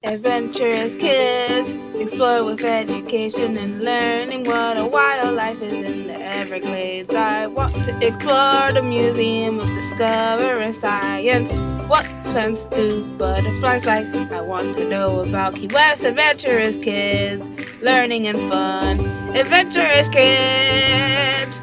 Adventurous kids explore with education and learning what a wild life is in the Everglades. I want to explore the Museum of Discovery Science. What plants do butterflies like? I want to know about Key West. Adventurous kids, learning and fun. Adventurous kids!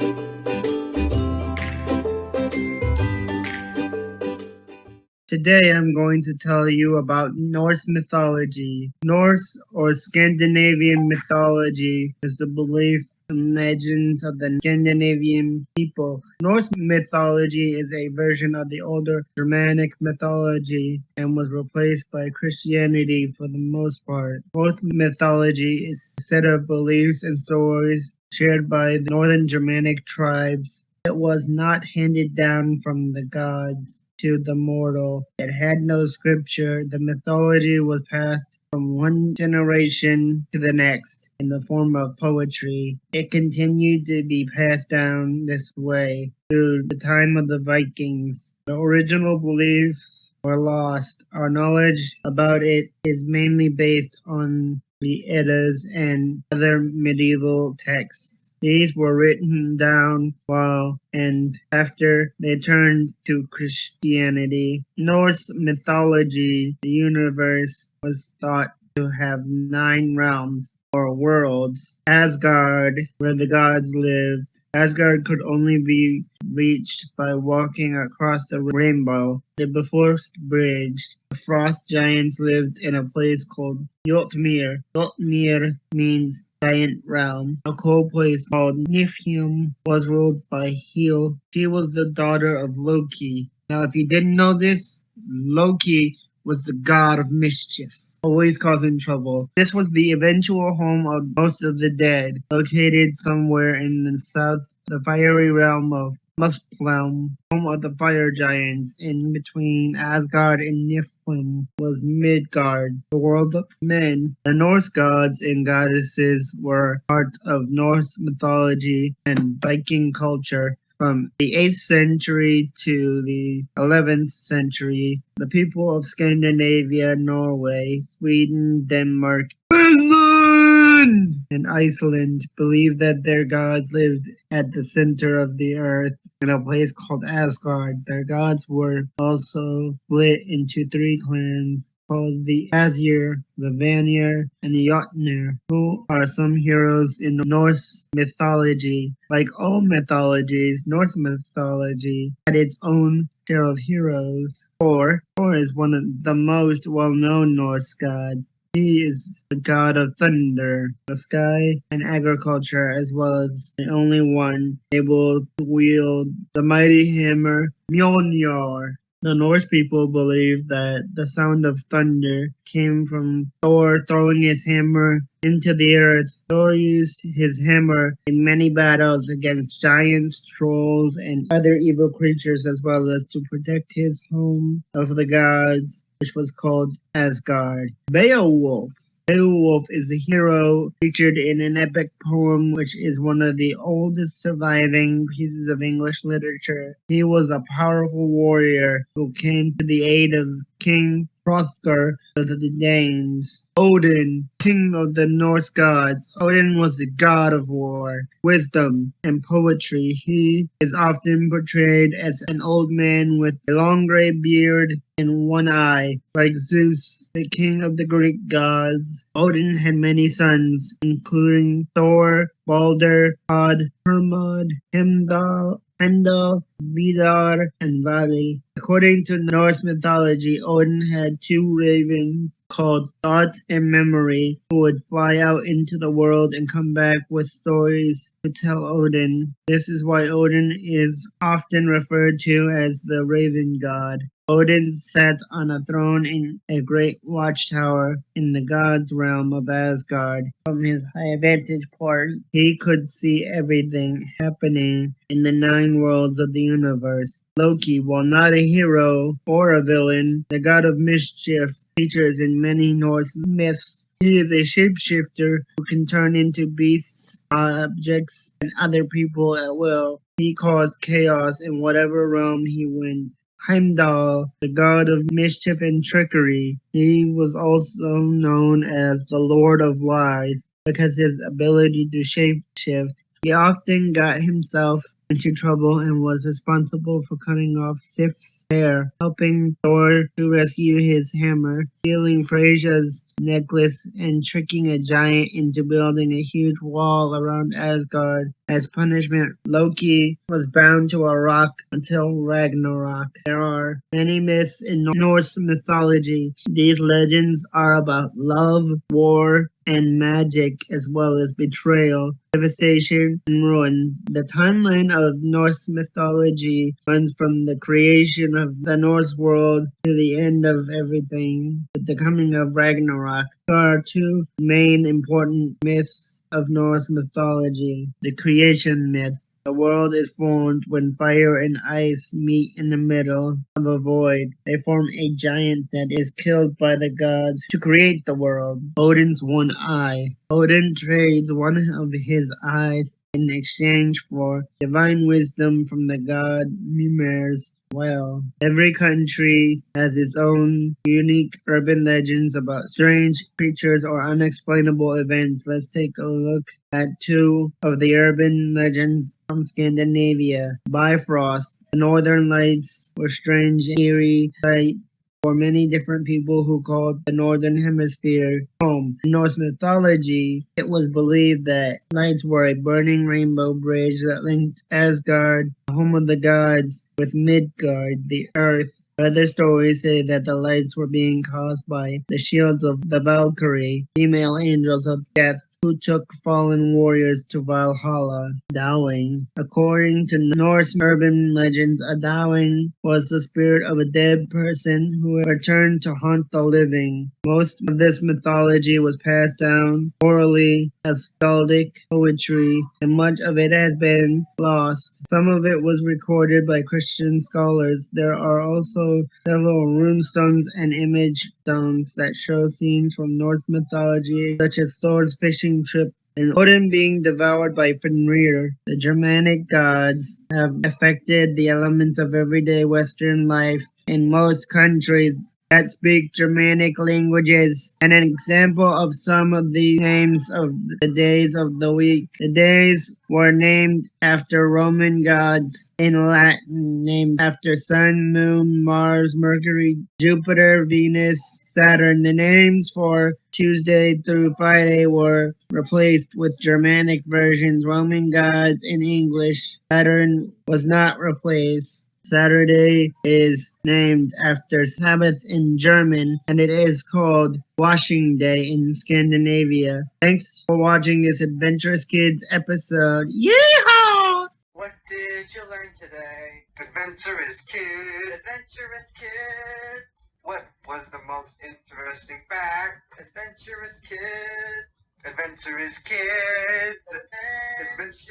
Today I'm going to tell you about Norse mythology. Norse or Scandinavian mythology is the belief and legends of the Scandinavian people. Norse mythology is a version of the older Germanic mythology and was replaced by Christianity for the most part. Both mythology is a set of beliefs and stories shared by the northern Germanic tribes. It was not handed down from the gods to the mortal. It had no scripture. The mythology was passed from one generation to the next in the form of poetry. It continued to be passed down this way through the time of the Vikings. The original beliefs were lost. Our knowledge about it is mainly based on the Eddas and other medieval texts. These were written down while and after they turned to Christianity. Norse mythology, the universe was thought to have 9 realms or worlds. Asgard, where the gods lived. Asgard could only be reached by walking across the rainbow. The Bifrost Bridge. The frost giants lived in a place called Jotmir. Jotmir means giant realm. A cold place called Niflheim was ruled by Hel. She was the daughter of Loki. Now, if you didn't know this, Loki was the god of mischief, always causing trouble. This was the eventual home of most of the dead, located somewhere in the south, the fiery realm of Muspelheim, home of the fire giants. In between Asgard and Niflheim was Midgard, the world of men. The Norse gods and goddesses were part of Norse mythology and Viking culture. From the 8th century to the 11th century, the people of Scandinavia, Norway, Sweden, Denmark, Finland, and Iceland believed that their gods lived at the center of the earth in a place called Asgard. Their gods were also split into 3 clans called the Asir, the Vanir, and the Jotnir, who are some heroes in Norse mythology. Like all mythologies, Norse mythology had its own share of heroes. Thor is one of the most well-known Norse gods. He is the god of thunder, the sky, and agriculture, as well as the only one able to wield the mighty hammer Mjolnir. The Norse people believed that the sound of thunder came from Thor throwing his hammer into the earth. Thor used his hammer in many battles against giants, trolls, and other evil creatures, as well as to protect his home of the gods, which was called Asgard. Beowulf. Beowulf is a hero featured in an epic poem which is one of the oldest surviving pieces of English literature. He was a powerful warrior who came to the aid of King Hrothgar of the Danes. Odin, king of the Norse gods. Odin was the god of war, wisdom, and poetry. He is often portrayed as an old man with a long gray beard and one eye, like Zeus, the king of the Greek gods. Odin had many sons, including Thor, Balder, Hod, Hermod, Heimdall, Vidar, and Vali. According to Norse mythology, Odin had 2 ravens called Thought and Memory, who would fly out into the world and come back with stories to tell Odin. This is why Odin is often referred to as the Raven God. Odin sat on a throne in a great watchtower in the gods' realm of Asgard. From his high vantage point, he could see everything happening in the 9 worlds of the universe. Loki, while not a hero or a villain, the god of mischief, features in many Norse myths. He is a shapeshifter who can turn into beasts, objects, and other people at will. He caused chaos in whatever realm he went. Heimdall, the god of mischief and trickery. He was also known as the Lord of Lies because his ability to shapeshift. He often got himself into trouble and was responsible for cutting off Sif's hair, helping Thor to rescue his hammer, stealing Frasia's necklace, and tricking a giant into building a huge wall around Asgard. As punishment, Loki was bound to a rock until Ragnarok. There are many myths in Norse mythology. These legends are about love, war, and magic, as well as betrayal, devastation, and ruin. The timeline of Norse mythology runs from the creation of the Norse world to the end of everything, with the coming of Ragnarok. There are two main important myths of Norse mythology. The creation myth. The world is formed when fire and ice meet in the middle of a void. They form a giant that is killed by the gods to create the world. Odin's one eye. Odin trades one of his eyes in exchange for divine wisdom from the god Mimir's well. Every country has its own unique urban legends about strange creatures or unexplainable events. Let's take a look at two of the urban legends from Scandinavia. Bifrost. The Northern Lights were strange, eerie sight for many different people who called the Northern Hemisphere home. In Norse mythology, it was believed that lights were a burning rainbow bridge that linked Asgard, the home of the gods, with Midgard, the earth. Other stories say that the lights were being caused by the shields of the Valkyrie, female angels of death, who took fallen warriors to Valhalla. Dowing. According to Norse urban legends, a dowing was the spirit of a dead person who returned to haunt the living. Most of this mythology was passed down orally as skaldic poetry, and much of it has been lost. Some of it was recorded by Christian scholars. There are also several runestones and image stones that show scenes from Norse mythology, such as Thor's fishing trip and Odin being devoured by Fenrir. The Germanic gods have affected the elements of everyday Western life in most countries that speak Germanic languages. An example of some of the names of the days of the week. The days were named after Roman gods in Latin, named after Sun, Moon, Mars, Mercury, Jupiter, Venus, Saturn. The names for Tuesday through Friday were replaced with Germanic versions, Roman gods in English. Saturn was not replaced. Saturday is named after Sabbath in German, and it is called Washing Day in Scandinavia. Thanks for watching this Adventurous Kids episode. Yeehaw! What did you learn today? Adventurous Kids. Adventurous Kids. What was the most interesting fact? Adventurous Kids. Adventurous Kids. Adventurous